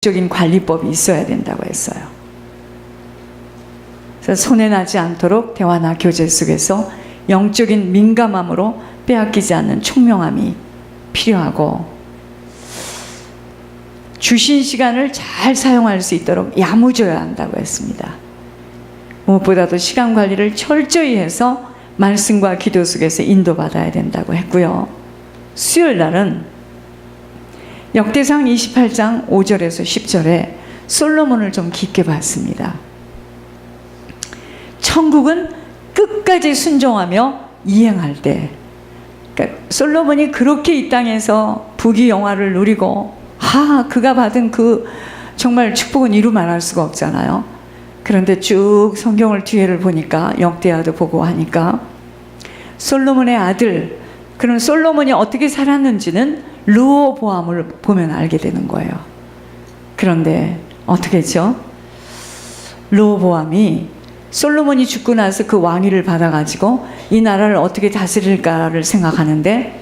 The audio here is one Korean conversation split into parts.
적인 관리법이 있어야 된다고 했어요. 그래서 손해나지 않도록 대화나 교제 속에서 영적인 민감함으로 빼앗기지 않는 총명함이 필요하고, 주신 시간을 잘 사용할 수 있도록 야무져야 한다고 했습니다. 무엇보다도 시간 관리를 철저히 해서 말씀과 기도 속에서 인도받아야 된다고 했고요. 수요일 날은 역대상 28장 5절에서 10절에 솔로몬을 좀 깊게 봤습니다. 천국은 끝까지 순종하며 이행할 때, 그러니까 솔로몬이 그렇게 이 땅에서 부귀영화를 누리고 그가 받은 그 정말 축복은 이루 말할 수가 없잖아요. 그런데 쭉 성경을 뒤에를 보니까, 역대하도 보고 하니까 솔로몬의 아들, 그런 솔로몬이 어떻게 살았는지는 르호보암을 보면 알게 되는 거예요. 그런데 어떻게 했죠? 르호보암이 솔로몬이 죽고 나서 그 왕위를 받아가지고 이 나라를 어떻게 다스릴까를 생각하는데,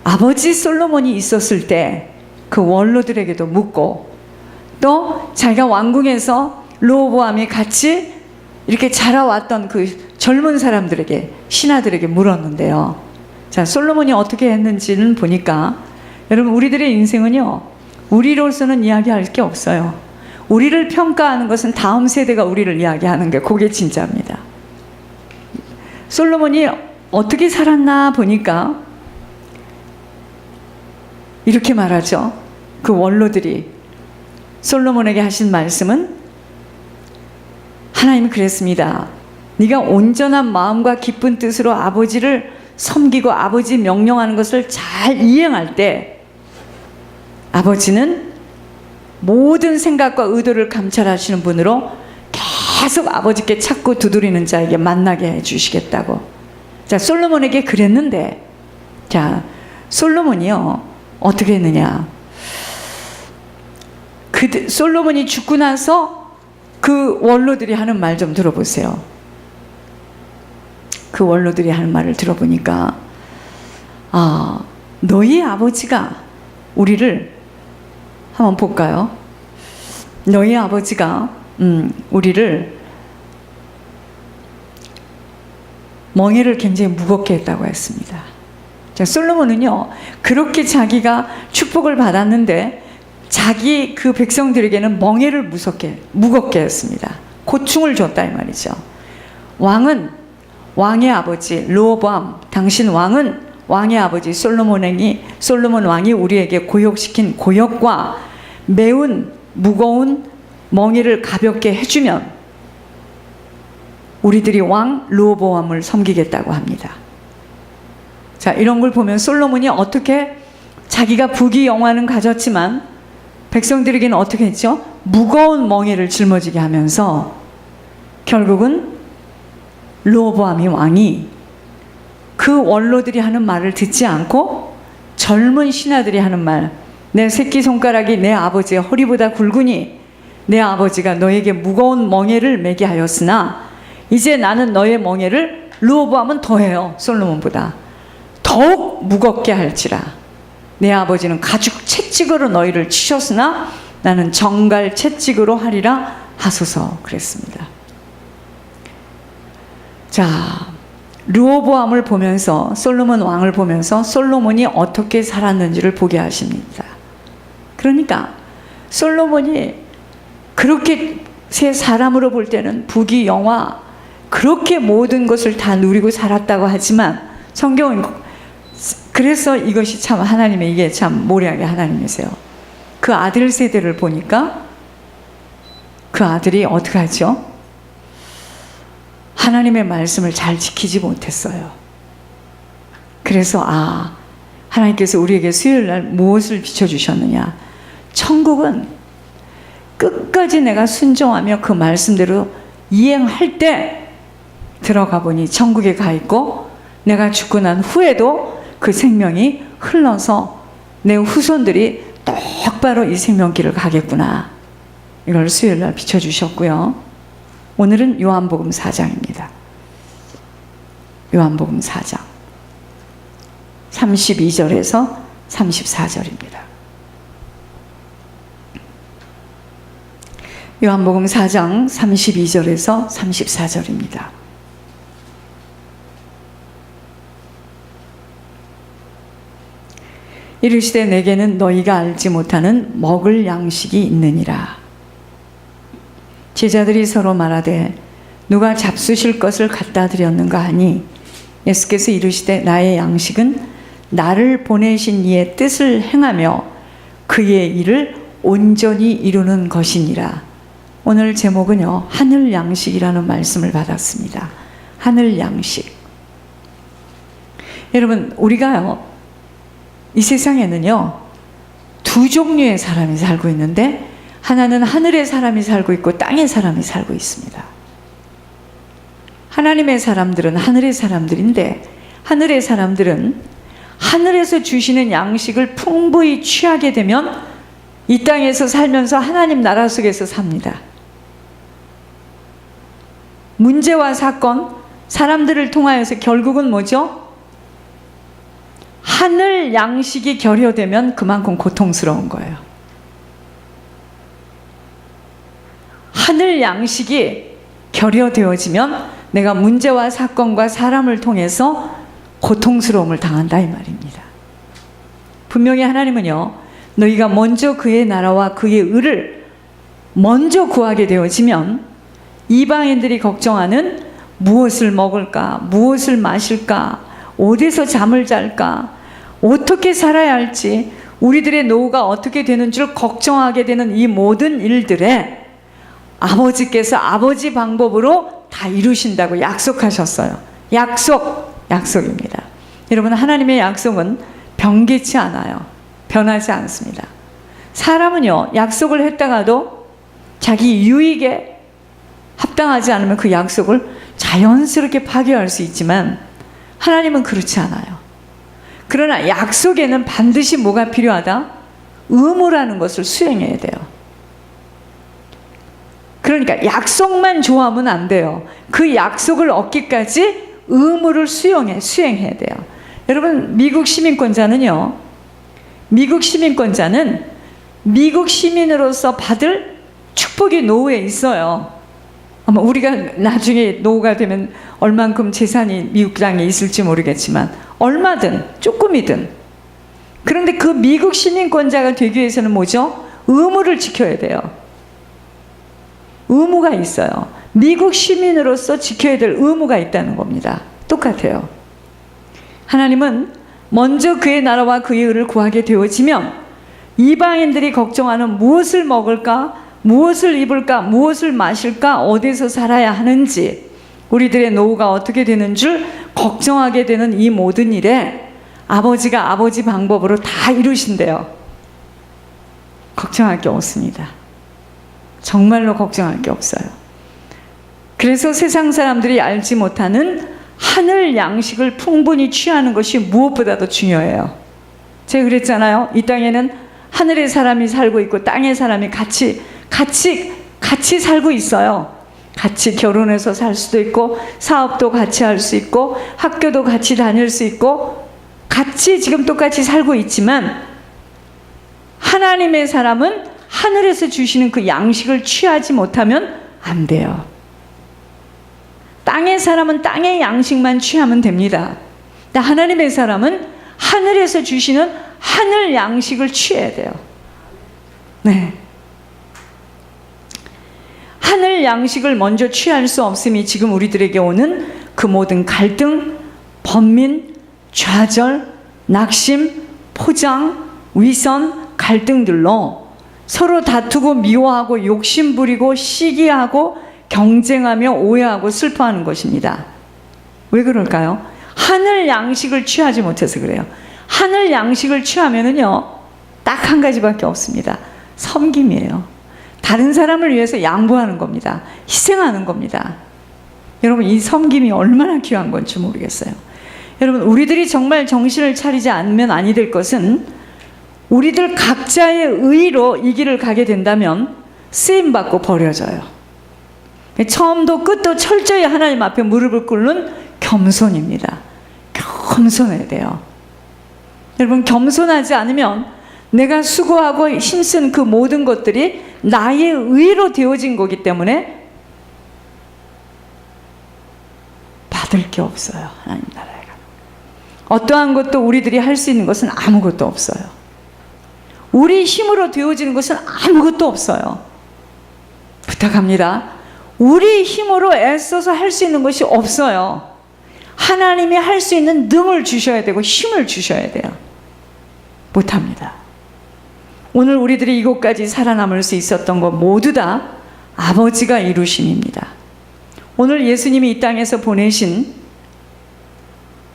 아버지 솔로몬이 있었을 때 그 원로들에게도 묻고, 또 자기가 왕궁에서 르호보암이 같이 이렇게 자라왔던 그 젊은 사람들에게, 신하들에게 물었는데요. 자, 솔로몬이 어떻게 했는지는 보니까, 여러분, 우리들의 인생은요, 우리로서는 이야기할 게 없어요. 우리를 평가하는 것은 다음 세대가 우리를 이야기하는 게, 그게 진짜입니다. 솔로몬이 어떻게 살았나 보니까 이렇게 말하죠. 그 원로들이 솔로몬에게 하신 말씀은, 하나님이 그랬습니다. 네가 온전한 마음과 기쁜 뜻으로 아버지를 섬기고 아버지 명령하는 것을 잘 이행할 때, 아버지는 모든 생각과 의도를 감찰하시는 분으로 계속 아버지께 찾고 두드리는 자에게 만나게 해주시겠다고. 자, 솔로몬에게 그랬는데, 자, 솔로몬이요 어떻게 했느냐. 솔로몬이 죽고 나서 그 원로들이 하는 말 좀 들어보세요. 그 원로들이 하는 말을 들어보니까, 너희 아버지가 우리를, 한번 볼까요? 너희 아버지가 우리를 멍에를 굉장히 무겁게 했다고 했습니다. 자, 솔로몬은요 그렇게 자기가 축복을 받았는데 자기 그 백성들에게는 멍에를 무겁게 했습니다. 고충을 줬다 이 말이죠. 왕의 아버지 르호보암, 당신 왕은 왕의 아버지 솔로몬 왕이 우리에게 고역시킨 고역과 매운 무거운 멍에를 가볍게 해주면 우리들이 왕 르호보암을 섬기겠다고 합니다. 자, 이런 걸 보면 솔로몬이 어떻게, 자기가 부귀영화는 가졌지만 백성들에게는 어떻게 했죠? 무거운 멍에를 짊어지게 하면서 결국은 르호보암이 왕이 그 원로들이 하는 말을 듣지 않고 젊은 신하들이 하는 말, 내 새끼손가락이 내 아버지의 허리보다 굵으니 내 아버지가 너에게 무거운 멍에를 매게 하였으나 이제 나는 너의 멍에를, 르호보암은 더해요, 솔로몬보다 더욱 무겁게 할지라. 내 아버지는 가죽 채찍으로 너희를 치셨으나 나는 정갈 채찍으로 하리라 하소서 그랬습니다. 자, 르호보암을 보면서, 솔로몬 왕을 보면서 솔로몬이 어떻게 살았는지를 보게 하십니다. 그러니까 솔로몬이 그렇게 새 사람으로 볼 때는 부귀영화, 그렇게 모든 것을 다 누리고 살았다고 하지만, 성경은 그래서 이것이 참 하나님의, 이게 참 모략의 하나님이세요. 그 아들 세대를 보니까 그 아들이 어떻게 하죠? 하나님의 말씀을 잘 지키지 못했어요. 그래서 하나님께서 우리에게 수요일 날 무엇을 비춰주셨느냐. 천국은 끝까지 내가 순종하며 그 말씀대로 이행할 때 들어가 보니 천국에 가 있고, 내가 죽고 난 후에도 그 생명이 흘러서 내 후손들이 똑바로 이 생명길을 가겠구나. 이걸 수요일 날 비춰주셨고요. 오늘은 요한복음 4장입니다. 요한복음 4장 32절에서 34절입니다. 요한복음 4장 32절에서 34절입니다. 이르시되 내게는 너희가 알지 못하는 먹을 양식이 있느니라. 제자들이 서로 말하되 누가 잡수실 것을 갖다 드렸는가 하니 예수께서 이르시되 나의 양식은 나를 보내신 이의 뜻을 행하며 그의 일을 온전히 이루는 것이니라. 오늘 제목은요, 하늘 양식이라는 말씀을 받았습니다. 하늘 양식. 여러분, 우리가요, 이 세상에는요, 두 종류의 사람이 살고 있는데, 하나는 하늘의 사람이 살고 있고 땅의 사람이 살고 있습니다. 하나님의 사람들은 하늘의 사람들인데, 하늘의 사람들은 하늘에서 주시는 양식을 풍부히 취하게 되면 이 땅에서 살면서 하나님 나라 속에서 삽니다. 문제와 사건, 사람들을 통하여서 결국은 뭐죠? 하늘 양식이 결여되면 그만큼 고통스러운 거예요. 하늘 양식이 결여되어지면 내가 문제와 사건과 사람을 통해서 고통스러움을 당한다 이 말입니다. 분명히 하나님은요, 너희가 먼저 그의 나라와 그의 의를 먼저 구하게 되어지면 이방인들이 걱정하는 무엇을 먹을까, 무엇을 마실까, 어디서 잠을 잘까, 어떻게 살아야 할지, 우리들의 노후가 어떻게 되는 줄 걱정하게 되는 이 모든 일들에 아버지께서 아버지 방법으로 다 이루신다고 약속하셨어요. 약속입니다. 여러분, 하나님의 약속은 변개치 않아요. 변하지 않습니다. 사람은요, 약속을 했다가도 자기 유익에 합당하지 않으면 그 약속을 자연스럽게 파괴할 수 있지만 하나님은 그렇지 않아요. 그러나 약속에는 반드시 뭐가 필요하다? 의무라는 것을 수행해야 돼요. 그러니까 약속만 좋아하면 안 돼요. 그 약속을 얻기까지 의무를 수행해야 돼요. 여러분, 미국 시민권자는 미국 시민으로서 받을 축복이 노후에 있어요. 아마 우리가 나중에 노후가 되면 얼만큼 재산이 미국 땅에 있을지 모르겠지만 얼마든 조금이든, 그런데 그 미국 시민권자가 되기 위해서는 뭐죠? 의무를 지켜야 돼요. 의무가 있어요. 미국 시민으로서 지켜야 될 의무가 있다는 겁니다. 똑같아요. 하나님은 먼저 그의 나라와 그의 의를 구하게 되어지면 이방인들이 걱정하는 무엇을 먹을까, 무엇을 입을까, 무엇을 마실까, 어디서 살아야 하는지, 우리들의 노후가 어떻게 되는 줄 걱정하게 되는 이 모든 일에 아버지가 아버지 방법으로 다 이루신대요. 걱정할 게 없습니다. 정말로 걱정할 게 없어요. 그래서 세상 사람들이 알지 못하는 하늘 양식을 풍분히 취하는 것이 무엇보다도 중요해요. 제가 그랬잖아요. 이 땅에는 하늘의 사람이 살고 있고 땅의 사람이 같이 살고 있어요. 같이 결혼해서 살 수도 있고, 사업도 같이 할 수 있고, 학교도 같이 다닐 수 있고, 같이 지금 똑같이 살고 있지만 하나님의 사람은 하늘에서 주시는 그 양식을 취하지 못하면 안 돼요. 땅의 사람은 땅의 양식만 취하면 됩니다. 근데 하나님의 사람은 하늘에서 주시는 하늘 양식을 취해야 돼요. 네. 하늘 양식을 먼저 취할 수 없음이 지금 우리들에게 오는 그 모든 갈등, 번민, 좌절, 낙심, 포장, 위선, 갈등들로 서로 다투고 미워하고 욕심부리고 시기하고 경쟁하며 오해하고 슬퍼하는 것입니다. 왜 그럴까요? 하늘 양식을 취하지 못해서 그래요. 하늘 양식을 취하면은요, 딱 한 가지밖에 없습니다. 섬김이에요. 다른 사람을 위해서 양보하는 겁니다. 희생하는 겁니다. 여러분, 이 섬김이 얼마나 귀한 건지 모르겠어요. 여러분, 우리들이 정말 정신을 차리지 않으면 아니 될 것은, 우리들 각자의 의로 이 길을 가게 된다면 쓰임받고 버려져요. 처음도 끝도 철저히 하나님 앞에 무릎을 꿇는 겸손입니다. 겸손해야 돼요. 여러분, 겸손하지 않으면 내가 수고하고 힘쓴 그 모든 것들이 나의 의로 되어진 거기 때문에 받을 게 없어요. 하나님 나라에 가면 어떠한 것도 우리들이 할 수 있는 것은 아무것도 없어요. 우리 힘으로 되어지는 것은 아무것도 없어요. 부탁합니다. 우리 힘으로 애써서 할 수 있는 것이 없어요. 하나님이 할 수 있는 능을 주셔야 되고 힘을 주셔야 돼요. 못합니다. 오늘 우리들이 이곳까지 살아남을 수 있었던 것 모두 다 아버지가 이루심입니다. 오늘 예수님이 이 땅에서 보내신,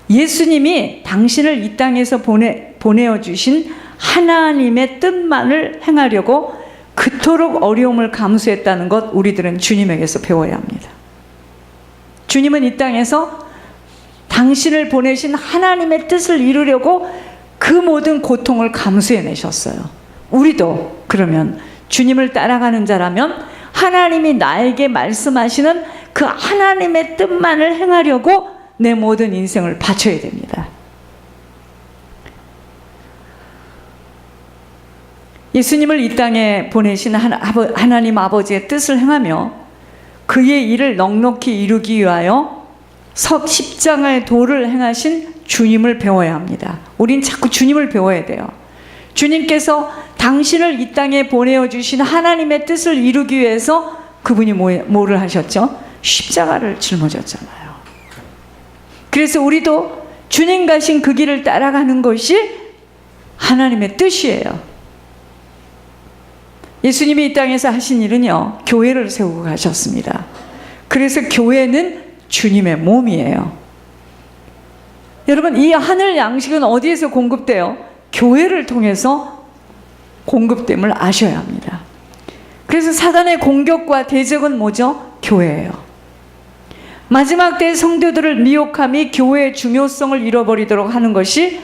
예수님이 당신을 이 땅에서 보내어 주신 하나님의 뜻만을 행하려고 그토록 어려움을 감수했다는 것, 우리들은 주님에게서 배워야 합니다. 주님은 이 땅에서 당신을 보내신 하나님의 뜻을 이루려고 그 모든 고통을 감수해내셨어요. 우리도 그러면 주님을 따라가는 자라면 하나님이 나에게 말씀하시는 그 하나님의 뜻만을 행하려고 내 모든 인생을 바쳐야 됩니다. 예수님을 이 땅에 보내신 하나님 아버지의 뜻을 행하며 그의 일을 넉넉히 이루기 위하여 십자가의 도를 행하신 주님을 배워야 합니다. 우린 자꾸 주님을 배워야 돼요. 주님께서 당신을 이 땅에 보내어 주신 하나님의 뜻을 이루기 위해서 그분이 뭐를 하셨죠? 십자가를 짊어졌잖아요. 그래서 우리도 주님 가신 그 길을 따라가는 것이 하나님의 뜻이에요. 예수님이 이 땅에서 하신 일은요, 교회를 세우고 가셨습니다. 그래서 교회는 주님의 몸이에요. 여러분, 이 하늘 양식은 어디에서 공급돼요? 교회를 통해서 공급됨을 아셔야 합니다. 그래서 사단의 공격과 대적은 뭐죠? 교회예요. 마지막 때의 성도들을 미혹함이 교회의 중요성을 잃어버리도록 하는 것이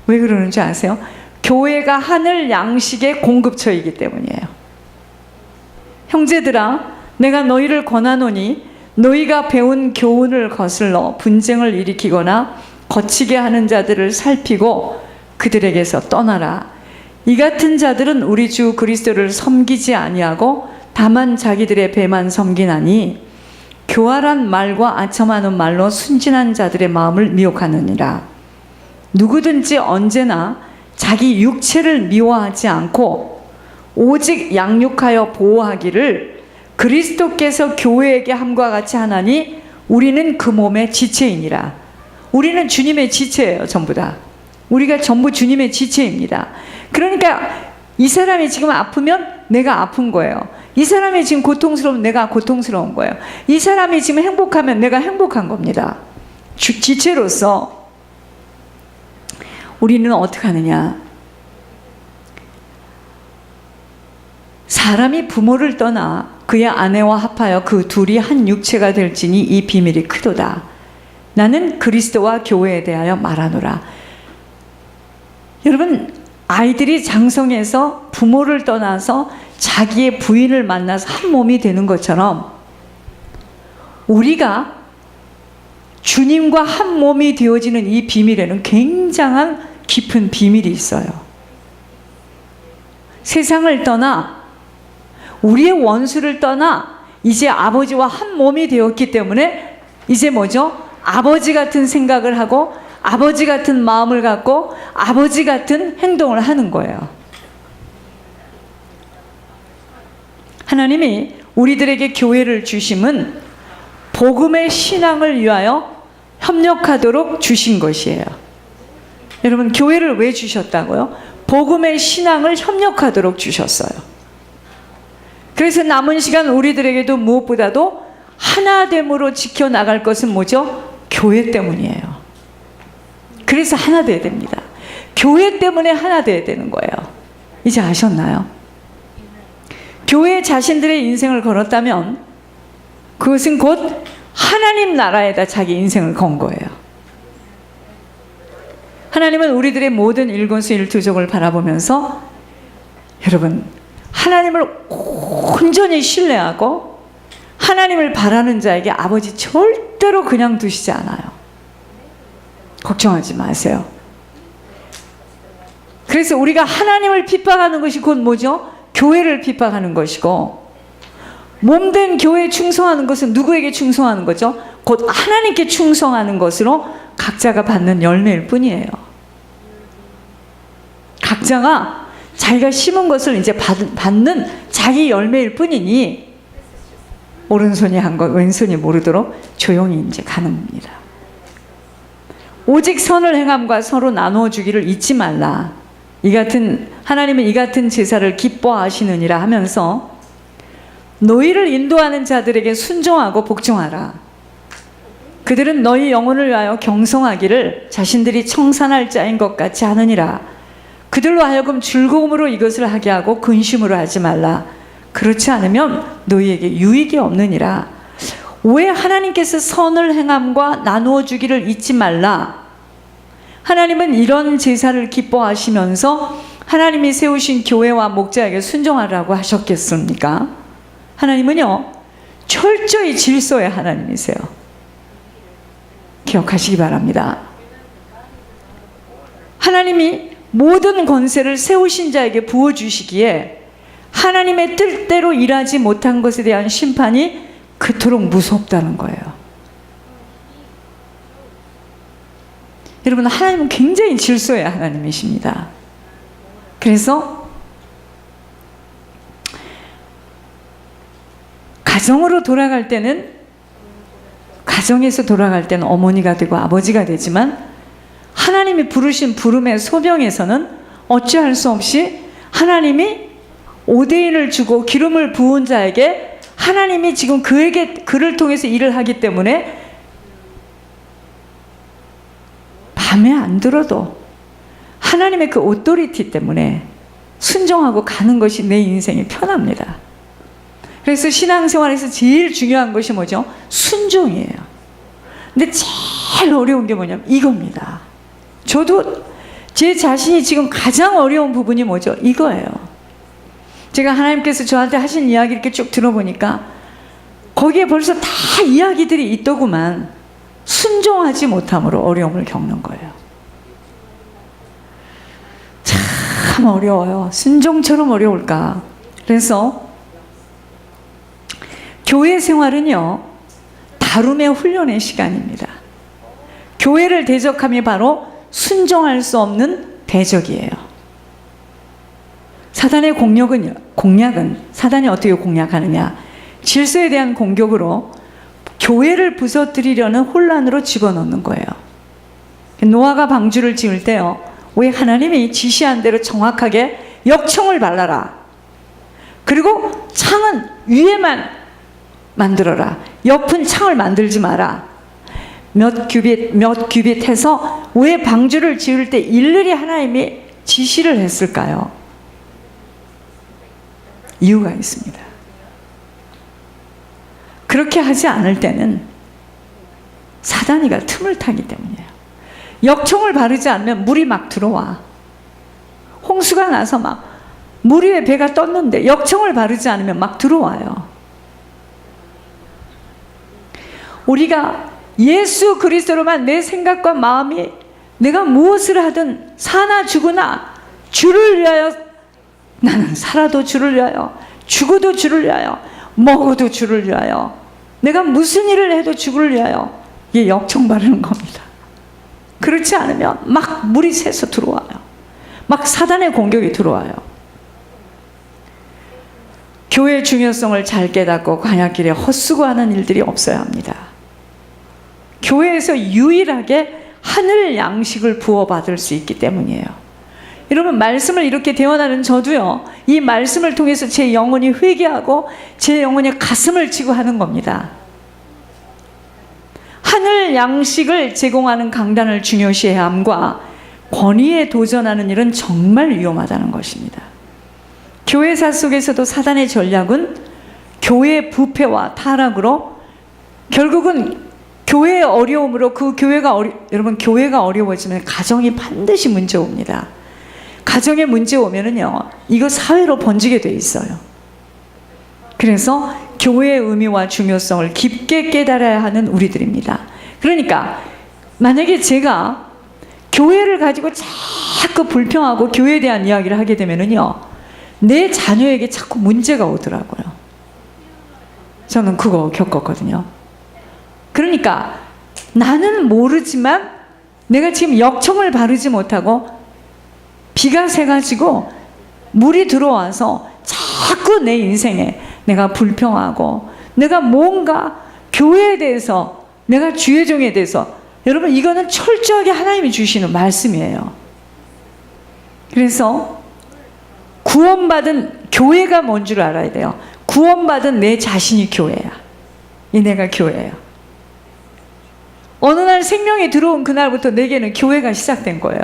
왜 그러는지 아세요? 교회가 하늘 양식의 공급처이기 때문이에요. 형제들아, 내가 너희를 권하노니 너희가 배운 교훈을 거슬러 분쟁을 일으키거나 거치게 하는 자들을 살피고 그들에게서 떠나라. 이 같은 자들은 우리 주 그리스도를 섬기지 아니하고 다만 자기들의 배만 섬기나니 교활한 말과 아첨하는 말로 순진한 자들의 마음을 미혹하느니라. 누구든지 언제나 자기 육체를 미워하지 않고 오직 양육하여 보호하기를 그리스도께서 교회에게 함과 같이 하나니 우리는 그 몸의 지체이니라. 우리는 주님의 지체예요. 전부 다. 우리가 전부 주님의 지체입니다. 그러니까 이 사람이 지금 아프면 내가 아픈 거예요. 이 사람이 지금 고통스러우면 내가 고통스러운 거예요. 이 사람이 지금 행복하면 내가 행복한 겁니다. 지체로서 우리는 어떻게 하느냐? 사람이 부모를 떠나 그의 아내와 합하여 그 둘이 한 육체가 될지니 이 비밀이 크도다. 나는 그리스도와 교회에 대하여 말하노라. 여러분, 아이들이 장성해서 부모를 떠나서 자기의 부인을 만나서 한 몸이 되는 것처럼 우리가 주님과 한 몸이 되어지는 이 비밀에는 굉장한 깊은 비밀이 있어요. 세상을 떠나 우리의 원수를 떠나 이제 아버지와 한 몸이 되었기 때문에 이제 뭐죠? 아버지 같은 생각을 하고 아버지 같은 마음을 갖고 아버지 같은 행동을 하는 거예요. 하나님이 우리들에게 교회를 주심은 복음의 신앙을 위하여 협력하도록 주신 것이에요. 여러분, 교회를 왜 주셨다고요? 복음의 신앙을 협력하도록 주셨어요. 그래서 남은 시간 우리들에게도 무엇보다도 하나됨으로 지켜나갈 것은 뭐죠? 교회 때문이에요. 그래서 하나 돼야 됩니다. 교회 때문에 하나 돼야 되는 거예요. 이제 아셨나요? 교회 자신들의 인생을 걸었다면 그것은 곧 하나님 나라에다 자기 인생을 건 거예요. 하나님은 우리들의 모든 일거수일투족을 바라보면서 여러분, 하나님을 온전히 신뢰하고 하나님을 바라는 자에게 아버지 절대로 그냥 두시지 않아요. 걱정하지 마세요. 그래서 우리가 하나님을 핍박하는 것이 곧 뭐죠? 교회를 핍박하는 것이고, 몸된 교회에 충성하는 것은 누구에게 충성하는 거죠? 곧 하나님께 충성하는 것으로 각자가 받는 열매일 뿐이에요. 각자가 자기가 심은 것을 이제 받는 자기 열매일 뿐이니, 오른손이 한 것 왼손이 모르도록 조용히 이제 가는 겁니다. 오직 선을 행함과 서로 나누어 주기를 잊지 말라. 하나님은 이 같은 제사를 기뻐하시느니라 하면서 너희를 인도하는 자들에게 순종하고 복종하라. 그들은 너희 영혼을 위하여 경성하기를 자신들이 청산할 자인 것 같이 하느니라. 그들로 하여금 즐거움으로 이것을 하게 하고 근심으로 하지 말라. 그렇지 않으면 너희에게 유익이 없느니라. 왜 하나님께서 선을 행함과 나누어 주기를 잊지 말라? 하나님은 이런 제사를 기뻐하시면서 하나님이 세우신 교회와 목자에게 순종하라고 하셨겠습니까? 하나님은요, 철저히 질서의 하나님이세요. 기억하시기 바랍니다. 하나님이 모든 권세를 세우신 자에게 부어주시기에 하나님의 뜻대로 일하지 못한 것에 대한 심판이 그토록 무섭다는 거예요. 여러분, 하나님은 굉장히 질서의 하나님이십니다. 그래서 가정으로 돌아갈 때는, 가정에서 돌아갈 때는 어머니가 되고 아버지가 되지만, 하나님이 부르신 부름의 소명에서는 어찌할 수 없이 하나님이 오대인을 주고 기름을 부은 자에게 하나님이 지금 그를 통해서 일을 하기 때문에 마음에 안 들어도 하나님의 그 오토리티 때문에 순종하고 가는 것이 내 인생이 편합니다. 그래서 신앙생활에서 제일 중요한 것이 뭐죠? 순종이에요. 근데 제일 어려운 게 뭐냐면 이겁니다. 저도 제 자신이 지금 가장 어려운 부분이 뭐죠? 이거예요. 제가 하나님께서 저한테 하신 이야기 이렇게 쭉 들어보니까 거기에 벌써 다 이야기들이 있더구만. 순종하지 못함으로 어려움을 겪는 거예요. 참 어려워요. 순종처럼 어려울까? 그래서 교회 생활은요, 다름의 훈련의 시간입니다. 교회를 대적함이 바로 순종할 수 없는 대적이에요. 사단의 공략은 사단이 어떻게 공략하느냐? 질서에 대한 공격으로 교회를 부서뜨리려는 혼란으로 집어넣는 거예요. 노아가 방주를 지을 때요, 왜 하나님이 지시한 대로 정확하게 역청을 발라라. 그리고 창은 위에만 만들어라. 옆은 창을 만들지 마라. 몇 규빗 해서 왜 방주를 지을 때 일일이 하나님이 지시를 했을까요? 이유가 있습니다. 그렇게 하지 않을 때는 사단이가 틈을 타기 때문이에요. 역청을 바르지 않으면 물이 막 들어와. 홍수가 나서 막 물 위에 배가 떴는데 역청을 바르지 않으면 막 들어와요. 우리가 예수 그리스도로만 내 생각과 마음이 내가 무엇을 하든 사나 죽으나 주를 위하여, 나는 살아도 주를 위하여, 죽어도 주를 위하여, 먹어도 주를 위하여, 내가 무슨 일을 해도 주를 위하여, 이게 역청 바르는 겁니다. 그렇지 않으면 막 물이 새서 들어와요. 막 사단의 공격이 들어와요. 교회의 중요성을 잘 깨닫고 광야길에 헛수고하는 일들이 없어야 합니다. 교회에서 유일하게 하늘 양식을 부어받을 수 있기 때문이에요. 여러분, 말씀을 이렇게 대원하는 저도요, 이 말씀을 통해서 제 영혼이 회개하고 제 영혼의 가슴을 치고 하는 겁니다. 하늘 양식을 제공하는 강단을 중요시해야 함과 권위에 도전하는 일은 정말 위험하다는 것입니다. 교회사 속에서도 사단의 전략은 교회의 부패와 타락으로 결국은 교회의 어려움으로 여러분, 교회가 어려워지면 가정이 반드시 문제 옵니다. 가정에 문제 오면은요, 이거 사회로 번지게 돼 있어요. 그래서 교회의 의미와 중요성을 깊게 깨달아야 하는 우리들입니다. 그러니까 만약에 제가 교회를 가지고 자꾸 불평하고 교회에 대한 이야기를 하게 되면은요, 내 자녀에게 자꾸 문제가 오더라고요. 저는 그거 겪었거든요. 그러니까 나는 모르지만 내가 지금 역청을 바르지 못하고 비가 새가지고 물이 들어와서 자꾸 내 인생에 내가 불평하고, 내가 뭔가 교회에 대해서, 내가 주의 종에 대해서, 여러분 이거는 철저하게 하나님이 주시는 말씀이에요. 그래서 구원받은 교회가 뭔 줄 알아야 돼요. 구원받은 내 자신이 교회야. 이 내가 교회예요. 어느 날 생명이 들어온 그날부터 내게는 교회가 시작된 거예요.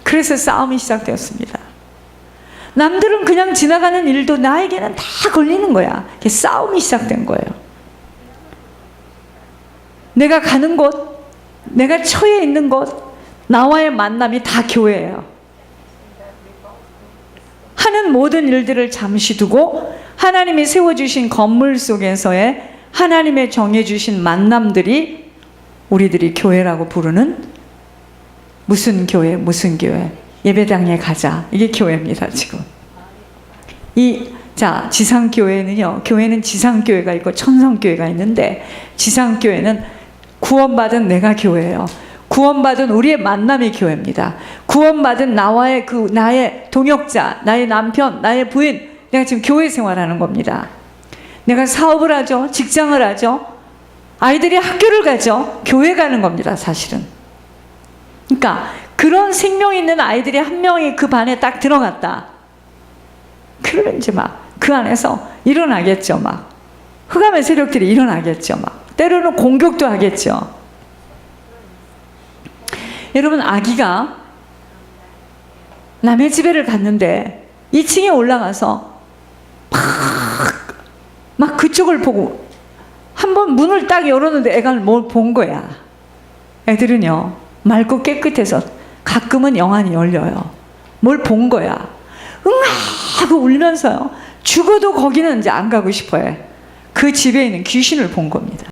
그래서 싸움이 시작되었습니다. 남들은 그냥 지나가는 일도 나에게는 다 걸리는 거야. 싸움이 시작된 거예요. 내가 가는 곳, 내가 처해 있는 곳, 나와의 만남이 다 교회예요. 하는 모든 일들을 잠시 두고 하나님이 세워주신 건물 속에서의 하나님의 정해주신 만남들이 우리들이 교회라고 부르는, 무슨 교회, 무슨 교회, 예배당에 가자, 이게 교회입니다. 지금 자, 지상교회는요, 교회는 지상교회가 있고 천성교회가 있는데, 지상교회는 구원받은 내가 교회예요. 구원받은 우리의 만남이 교회입니다. 구원받은 나와의 나의 동역자, 나의 남편, 나의 부인, 내가 지금 교회 생활하는 겁니다. 내가 사업을 하죠, 직장을 하죠, 아이들이 학교를 가죠, 교회 가는 겁니다, 사실은. 그러니까 그런 생명 있는 아이들이 한 명이 그 반에 딱 들어갔다. 그러면 이제 막 그 안에서 일어나겠죠. 막 흑암의 세력들이 일어나겠죠. 막 때로는 공격도 하겠죠. 여러분, 아기가 남의 집에를 갔는데 2층에 올라가서 막 그쪽을 보고 한번 문을 딱 열었는데 애가 뭘 본 거야. 애들은요, 맑고 깨끗해서 가끔은 영안이 열려요. 뭘 본 거야. 응아 하고 울면서요, 죽어도 거기는 이제 안 가고 싶어요. 그 집에 있는 귀신을 본 겁니다.